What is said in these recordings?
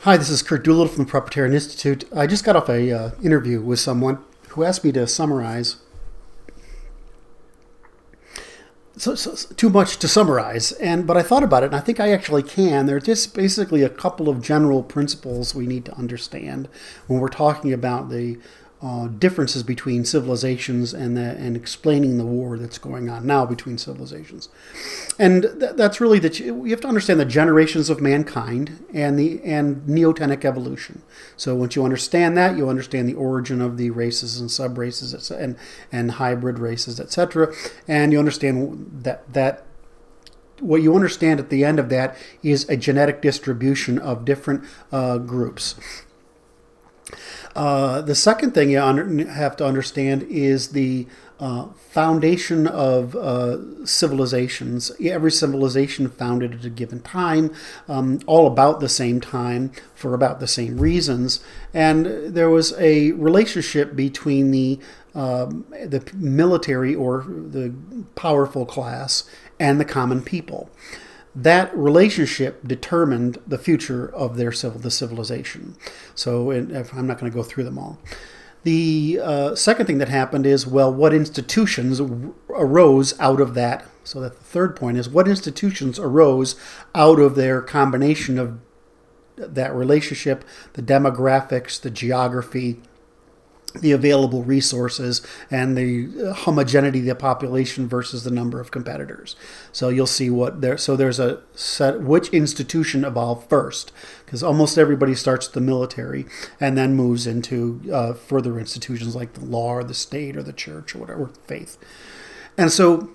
Hi, this is Kurt Doolittle from the Proprietarian Institute. I just got off a interview with someone who asked me to summarize. Too much to summarize, but I thought about it, and I think I actually can. There are just basically a couple of general principles we need to understand when we're talking about the differences between civilizations and explaining the war that's going on now between civilizations. And that's really that you have to understand the generations of mankind and neotenic evolution. So once you understand that, you understand the origin of the races and sub-races and hybrid races, etc. And you understand that what you understand at the end of that is a genetic distribution of different groups. The second thing you have to understand is the foundation of civilizations. Every civilization founded at a given time, all about the same time for about the same reasons. And there was a relationship between the military or the powerful class and the common people. That relationship determined the future of the civilization. So I'm not going to go through them all. The second thing that happened is, what institutions arose out of that? So that the third point is, what institutions arose out of their combination of that relationship, the demographics, the geography, the available resources, and the homogeneity of the population versus the number of competitors. So you'll see there's a set, which institution evolved first, because almost everybody starts with the military and then moves into further institutions like the law or the state or the church or whatever, faith. And so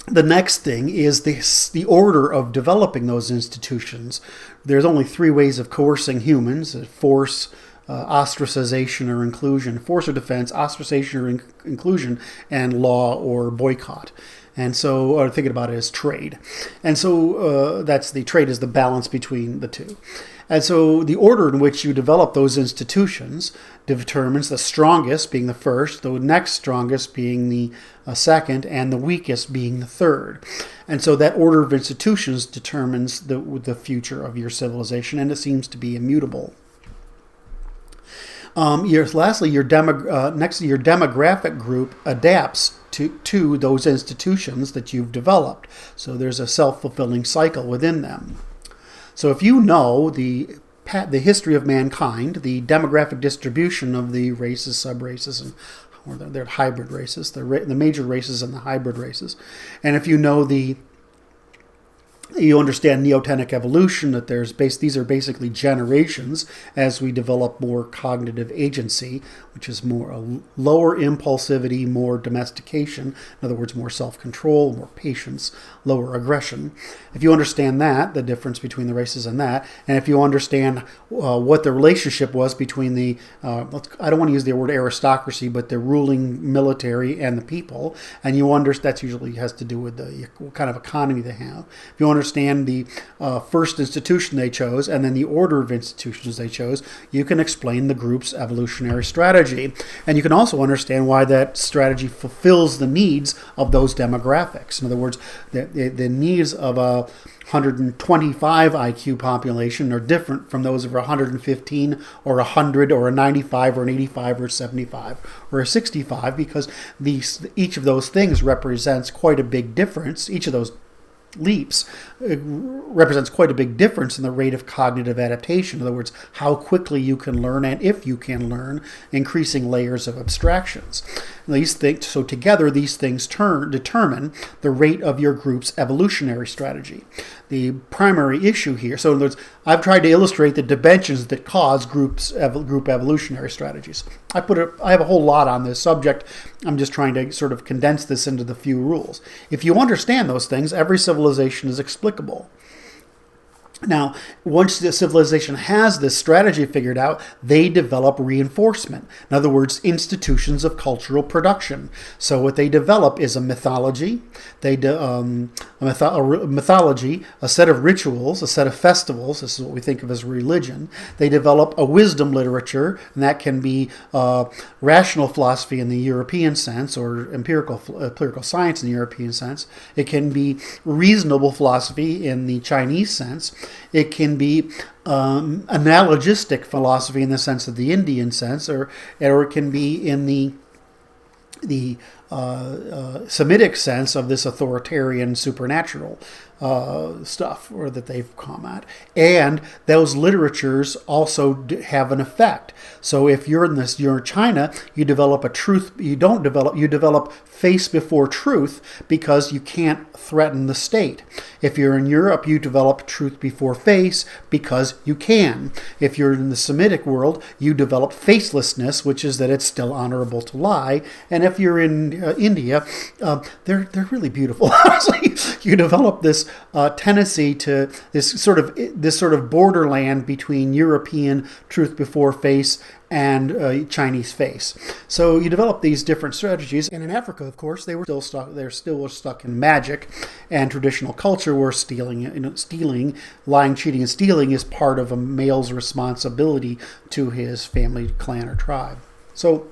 the next thing is the order of developing those institutions. There's only three ways of coercing humans: force, ostracization or inclusion, force or defense, ostracization or inclusion, and law or boycott. And so thinking about it as trade. And so that's the trade is the balance between the two. And so the order in which you develop those institutions determines the strongest being the first, the next strongest being the second, and the weakest being the third. And so that order of institutions determines the future of your civilization, and it seems to be immutable. Lastly, your demographic group adapts to those institutions that you've developed. So there's a self-fulfilling cycle within them. So if you know the history of mankind, the demographic distribution of the races, sub-races, or they're hybrid races, the major races and the hybrid races, and if you know you understand neotenic evolution, that these are basically generations as we develop more cognitive agency, which is more lower impulsivity, more domestication, in other words, more self-control, more patience, lower aggression. If you understand that, the difference between the races and if you understand what the relationship was between the, I don't want to use the word aristocracy, but the ruling military and the people, and you understand that usually has to do with what kind of economy they have. If you understand the first institution they chose and then the order of institutions they chose, you can explain the group's evolutionary strategy. And you can also understand why that strategy fulfills the needs of those demographics. In other words, the needs of a 125 IQ population are different from those of a 115 or 100 or a 95 or an 85 or a 75 or a 65, because each of those things represents quite a big difference. Each of those leaps represents quite a big difference in the rate of cognitive adaptation. In other words, how quickly you can learn, and if you can learn, increasing layers of abstractions. So together, these things determine the rate of your group's evolutionary strategy. The primary issue here, so in other words, I've tried to illustrate the dimensions that cause group evolutionary strategies. I have a whole lot on this subject. I'm just trying to sort of condense this into the few rules. If you understand those things, every civilization is explicable. Now, once the civilization has this strategy figured out, they develop reinforcement. In other words, institutions of cultural production. So what they develop is a mythology, a set of rituals, a set of festivals. This is what we think of as religion. They develop a wisdom literature, and that can be rational philosophy in the European sense, or empirical science in the European sense. It can be reasonable philosophy in the Chinese sense. It can be analogistic philosophy in the sense of the Indian sense, or it can be in the Semitic sense of this authoritarian supernatural stuff, or that they've come at. And those literatures also have an effect. So if you're in China, you develop a truth. You develop face before truth because you can't threaten the state. If you're in Europe, you develop truth before face because you can. If you're in the Semitic world, you develop facelessness, which is that it's still honorable to lie. And if you're in India, they're really beautiful. You develop this tendency to this sort of borderland between European truth before face and Chinese face. So you develop these different strategies. And in Africa, of course, they were still stuck. They're still stuck in magic and traditional culture, where stealing, lying, cheating, and stealing is part of a male's responsibility to his family, clan, or tribe. So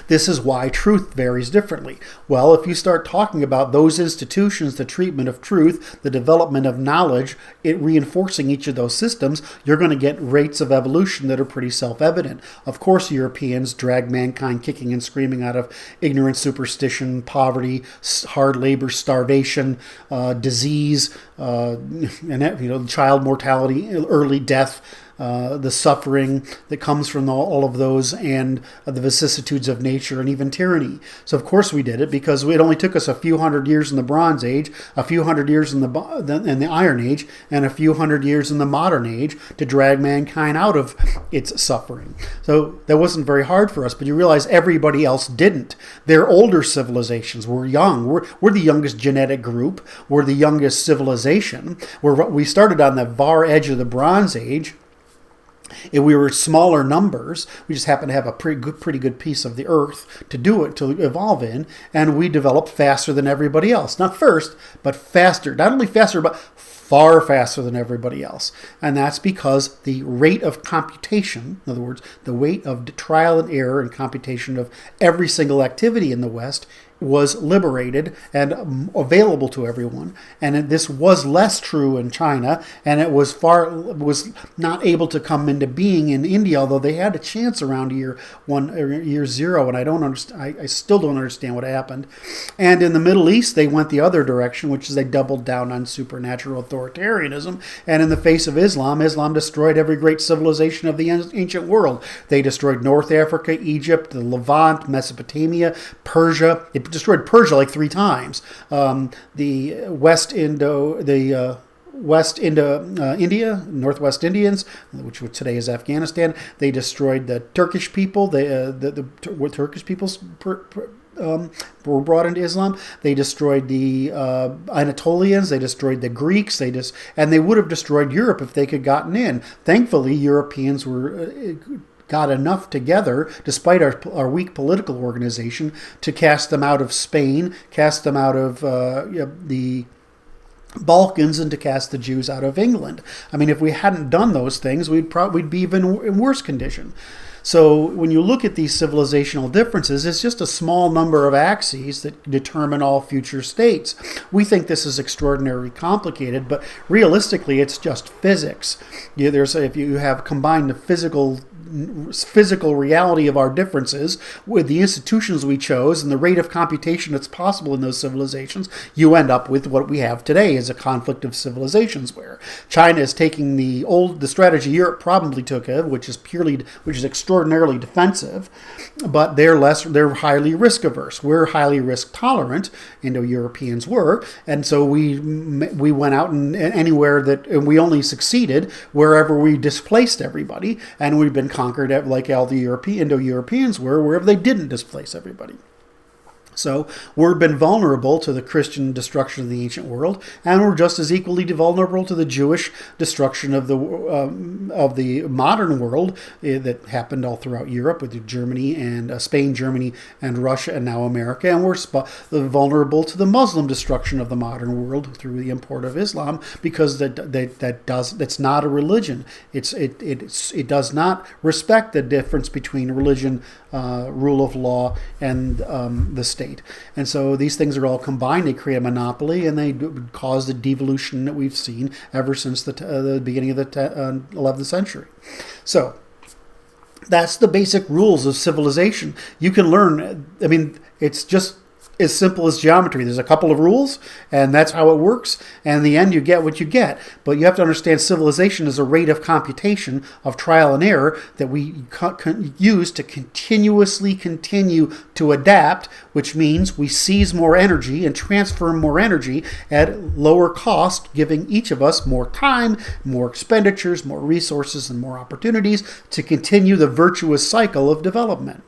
this is why truth varies differently. Well, if you start talking about those institutions, the treatment of truth, the development of knowledge, it reinforcing each of those systems, you're going to get rates of evolution that are pretty self-evident. Of course, Europeans drag mankind kicking and screaming out of ignorance, superstition, poverty, hard labor, starvation, disease, and child mortality, early death, the suffering that comes from all of those, and the vicissitudes of nature, and even tyranny. So of course we did it, because it only took us a few hundred years in the Bronze Age, a few hundred years in the Iron Age, and a few hundred years in the Modern Age to drag mankind out of its suffering. So that wasn't very hard for us, but you realize everybody else didn't. They're older civilizations. We're young. We're the youngest genetic group. We're the youngest civilization. We started on the far edge of the Bronze Age. If we were smaller numbers, we just happened to have a pretty good piece of the earth to evolve in, and we developed faster than everybody else. Not first, but faster. Not only faster, but far faster than everybody else. And that's because the rate of computation, in other words, the rate of trial and error and computation of every single activity in the West, was liberated and available to everyone. And this was less true in China, and it was not able to come into being in India, although they had a chance around year 0, and I still don't understand what happened. And in the Middle East, they went the other direction, which is they doubled down on supernatural authoritarianism. And in the face of Islam destroyed every great civilization of the ancient world. They destroyed North Africa, Egypt, the Levant, Mesopotamia, Persia. It destroyed Persia like 3 times. The India, Northwest Indians, which today is Afghanistan. They destroyed the Turkish people. The Turkish peoples were brought into Islam. They destroyed the Anatolians. They destroyed the Greeks. And they would have destroyed Europe if they could gotten in. Thankfully, Europeans got enough together, despite our weak political organization, to cast them out of Spain, cast them out of the Balkans, and to cast the Jews out of England. I mean, if we hadn't done those things, we'd be even in worse condition. So when you look at these civilizational differences, it's just a small number of axes that determine all future states. We think this is extraordinarily complicated, but realistically, it's just physics. If you have combined the physical reality of our differences with the institutions we chose and the rate of computation that's possible in those civilizations, you end up with what we have today as a conflict of civilizations, where China is taking the strategy Europe probably took, which is extraordinarily defensive, but they're highly risk averse. We're highly risk tolerant, Indo-Europeans were, and so we went out and and we only succeeded wherever we displaced everybody, and we've been conquered like all the Indo-Europeans were, wherever they didn't displace everybody. So we've been vulnerable to the Christian destruction of the ancient world, and we're just as equally vulnerable to the Jewish destruction of the modern world that happened all throughout Europe with Germany and Spain, Germany, and Russia, and now America. And we're vulnerable to the Muslim destruction of the modern world through the import of Islam, because that's not a religion. It does not respect the difference between religion rule of law, and the state. And so these things are all combined. They create a monopoly, and they cause the devolution that we've seen ever since the beginning of the 11th century. So that's the basic rules of civilization. You can learn, I mean, it's just as simple as geometry. There's a couple of rules, and that's how it works. And in the end, you get what you get. But you have to understand civilization is a rate of computation of trial and error that we use to continuously continue to adapt, which means we seize more energy and transfer more energy at lower cost, giving each of us more time, more expenditures, more resources, and more opportunities to continue the virtuous cycle of development,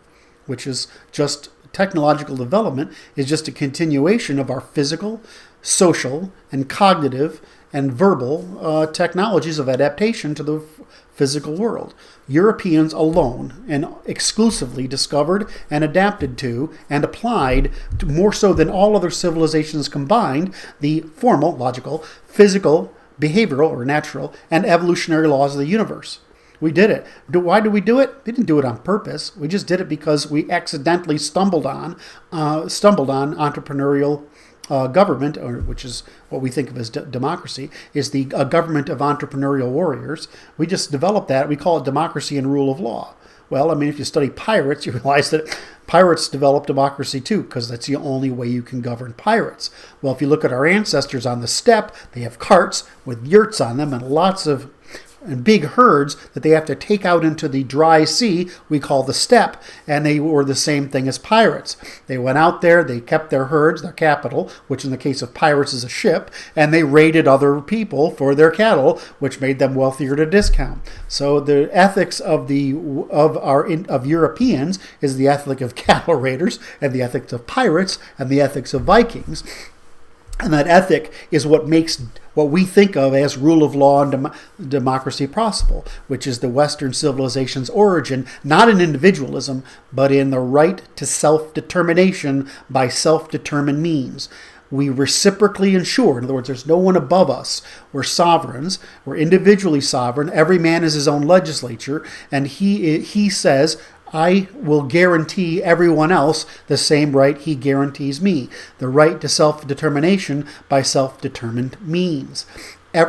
which is just technological development is just a continuation of our physical, social, and cognitive and verbal technologies of adaptation to the physical world. Europeans alone and exclusively discovered and adapted to and applied, to, more so than all other civilizations combined, the formal, logical, physical, behavioral, or natural, and evolutionary laws of the universe. We did it. Why did we do it? We didn't do it on purpose. We just did it because we accidentally stumbled on entrepreneurial government, or which is what we think of as democracy, is the government of entrepreneurial warriors. We just developed that. We call it democracy and rule of law. Well, I mean, if you study pirates, you realize that pirates developed democracy too, because that's the only way you can govern pirates. Well, if you look at our ancestors on the steppe, they have carts with yurts on them and lots of and big herds that they have to take out into the dry sea we call the steppe, and they were the same thing as pirates. They went out there, they kept their herds, their capital, which in the case of pirates is a ship, and they raided other people for their cattle, which made them wealthier at a discount. So the ethics of Europeans is the ethic of cattle raiders, and the ethics of pirates, and the ethics of Vikings. And that ethic is what makes what we think of as rule of law and democracy possible, which is the Western civilization's origin, not in individualism, but in the right to self-determination by self-determined means. We reciprocally ensure, in other words, there's no one above us. We're sovereigns. We're individually sovereign. Every man is his own legislature, and he says, I will guarantee everyone else the same right he guarantees me, the right to self-determination by self-determined means.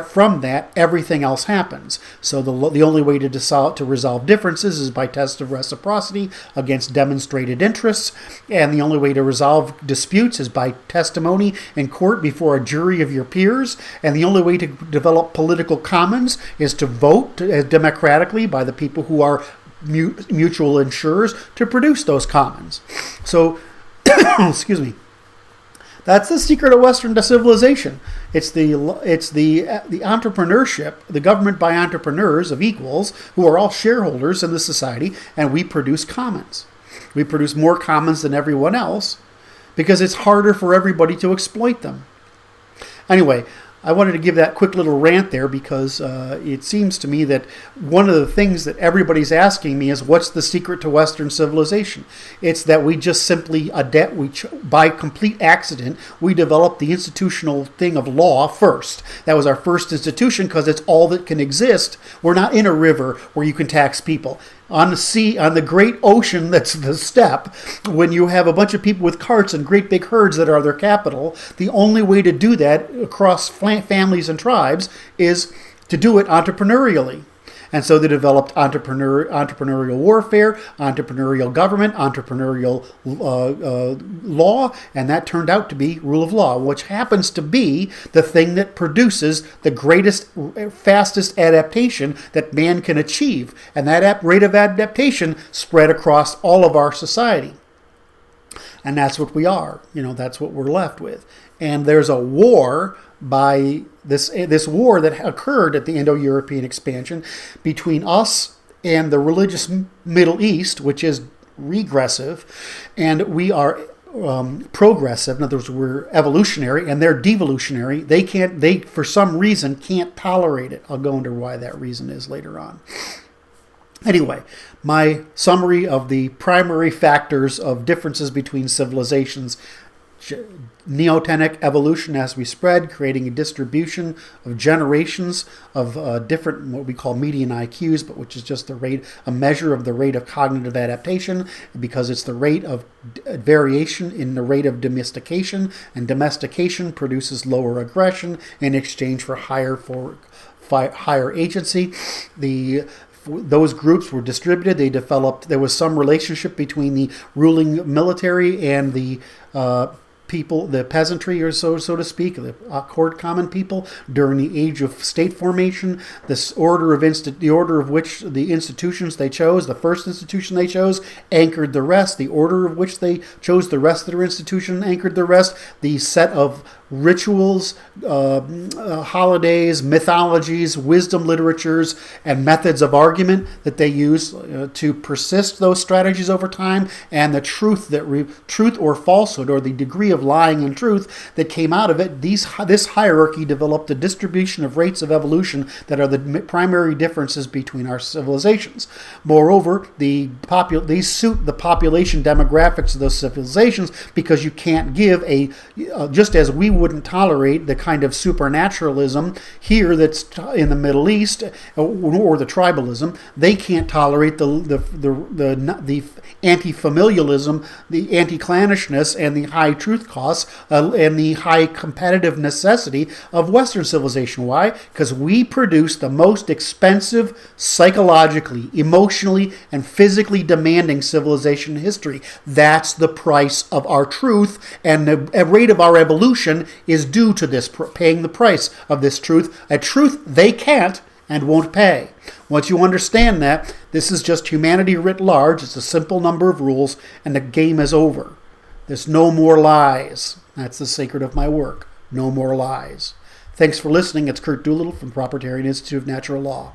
From that, everything else happens. So the only way to resolve differences is by test of reciprocity against demonstrated interests, and the only way to resolve disputes is by testimony in court before a jury of your peers, and the only way to develop political commons is to vote democratically by the people who are mutual insurers to produce those commons. So, excuse me. That's the secret of Western civilization. It's the entrepreneurship, the government by entrepreneurs of equals who are all shareholders in the society, and we produce commons. We produce more commons than everyone else because it's harder for everybody to exploit them. Anyway, I wanted to give that quick little rant there because it seems to me that one of the things that everybody's asking me is what's the secret to Western civilization? It's that we just simply adapt. By complete accident, we developed the institutional thing of law first. That was our first institution because it's all that can exist. We're not in a river where you can tax people. On the sea, on the great ocean that's the steppe, when you have a bunch of people with carts and great big herds that are their capital, the only way to do that across families and tribes is to do it entrepreneurially. And so they developed entrepreneurial warfare, entrepreneurial government, entrepreneurial law, and that turned out to be rule of law, which happens to be the thing that produces the greatest, fastest adaptation that man can achieve. And that rate of adaptation spread across all of our society. And that's what we are. That's what we're left with. And there's a war by this war that occurred at the Indo-European expansion between us and the religious Middle East, which is regressive, and we are progressive. In other words, we're evolutionary, and they're devolutionary. They for some reason can't tolerate it. I'll go into why that reason is later on. Anyway, my summary of the primary factors of differences between civilizations neotenic evolution as we spread, creating a distribution of generations of different, what we call median IQs, but which is just a measure of the rate of cognitive adaptation, because it's the rate of variation in the rate of domestication, and domestication produces lower aggression in exchange for higher agency. Those groups were distributed. They developed. There was some relationship between the ruling military and the people, the peasantry, or so to speak, the common people during the age of state formation. The order of which the institutions they chose, the first institution they chose, anchored the rest. The order of which they chose the rest of their institution anchored the rest. The set of rituals, holidays, mythologies, wisdom literatures, and methods of argument that they use to persist those strategies over time, and the truth or falsehood, or the degree of lying and truth that came out of it. This hierarchy developed a distribution of rates of evolution that are the primary differences between our civilizations. Moreover, these suit the population demographics of those civilizations, because you can't give just as we wouldn't tolerate the kind of supernaturalism here that's in the Middle East, or the tribalism. They can't tolerate the anti-familialism, the anti-clannishness, and the high truth costs, and the high competitive necessity of Western civilization. Why? Because we produce the most expensive, psychologically, emotionally, and physically demanding civilization in history. That's the price of our truth, and the rate of our evolution is due to this, paying the price of this truth, a truth they can't and won't pay. Once you understand that, this is just humanity writ large. It's a simple number of rules, and the game is over. There's no more lies. That's the secret of my work. No more lies. Thanks for listening. It's Kurt Doolittle from Propertarian Institute of Natural Law.